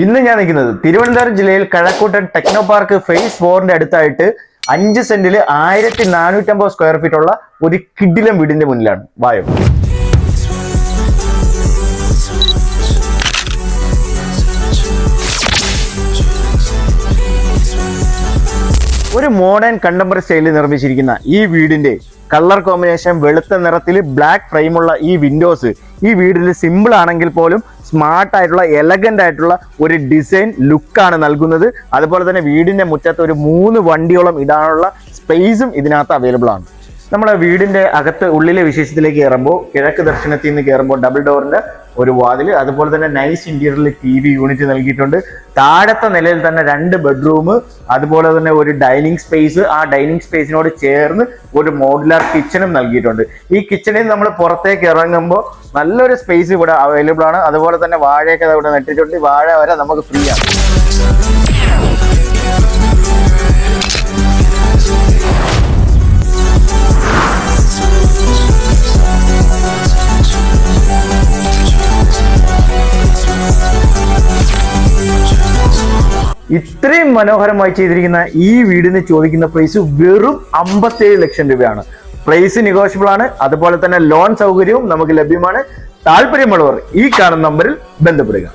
ഇന്ന് ഞാൻ നിൽക്കുന്നത് തിരുവനന്തപുരം ജില്ലയിൽ കഴക്കൂട്ടൻ ടെക്നോ പാർക്ക് ഫേസ് 4ന്റെ അടുത്തായിട്ട് 5 സെന്റിൽ 1450 സ്ക്വയർ ഫീറ്റ് ഉള്ള ഒരു കിടിലം വീടിന്റെ മുന്നിലാണ്. വായോ. ഒരു മോഡേൺ കണ്ടംപററി സ്റ്റൈലിൽ നിർമ്മിച്ചിരിക്കുന്ന ഈ വീടിന്റെ കളർ കോമ്പിനേഷൻ വെളുത്ത നിറത്തിൽ ബ്ലാക്ക് ഫ്രെയിമുള്ള ഈ വിൻഡോസ് ഈ വീടിൽ സിമ്പിൾ ആണെങ്കിൽ പോലും സ്മാർട്ട് ആയിട്ടുള്ള എലഗന്റ് ആയിട്ടുള്ള ഒരു ഡിസൈൻ ലുക്കാണ് നൽകുന്നത്. അതുപോലെ തന്നെ വീടിന്റെ മുറ്റത്ത് ഒരു 3 വണ്ടിയോളം ഇടാനുള്ള സ്പേസും ഇതിനകത്ത് അവൈലബിൾ ആണ്. നമ്മളെ വീടിന്റെ അകത്ത് ഉള്ളിലെ വിശേഷത്തിലേക്ക് കയറുമ്പോൾ കിഴക്ക് ദർശനത്തിൽ നിന്ന് കയറുമ്പോൾ ഡബിൾ ഡോറിന്റെ ഒരു വാതിൽ, അതുപോലെ തന്നെ നൈസ് ഇന്റീരിയറിൽ TV യൂണിറ്റ് നൽകിയിട്ടുണ്ട്. താഴത്തെ നിലയിൽ തന്നെ 2 ബെഡ്റൂം, അതുപോലെ തന്നെ ഒരു ഡൈനിങ് സ്പേസ്, ആ ഡൈനിങ് സ്പേസിനോട് ചേർന്ന് ഒരു മോഡുലാർ കിച്ചണും നൽകിയിട്ടുണ്ട്. ഈ കിച്ചണിൽ നമ്മൾ പുറത്തേക്ക് ഇറങ്ങുമ്പോൾ നല്ലൊരു സ്പേസ് ഇവിടെ അവൈലബിൾ ആണ്. അതുപോലെ തന്നെ വാഴയൊക്കെ ഇവിടെ നട്ടിട്ടുണ്ട്. വാഴ വരെ നമുക്ക് ഫ്രീ ആണ്. ഇത്രയും മനോഹരമായി ചെയ്തിരിക്കുന്ന ഈ വീടിന് ചോദിക്കുന്ന പ്രൈസ് വെറും 57 ലക്ഷം രൂപയാണ്. പ്രൈസ് നെഗോഷ്യബിൾ ആണ്. അതുപോലെ തന്നെ ലോൺ സൗകര്യവും നമുക്ക് ലഭ്യമാണ്. താല്പര്യമുള്ളവർ ഈ കാണുന്ന നമ്പറിൽ ബന്ധപ്പെടുക.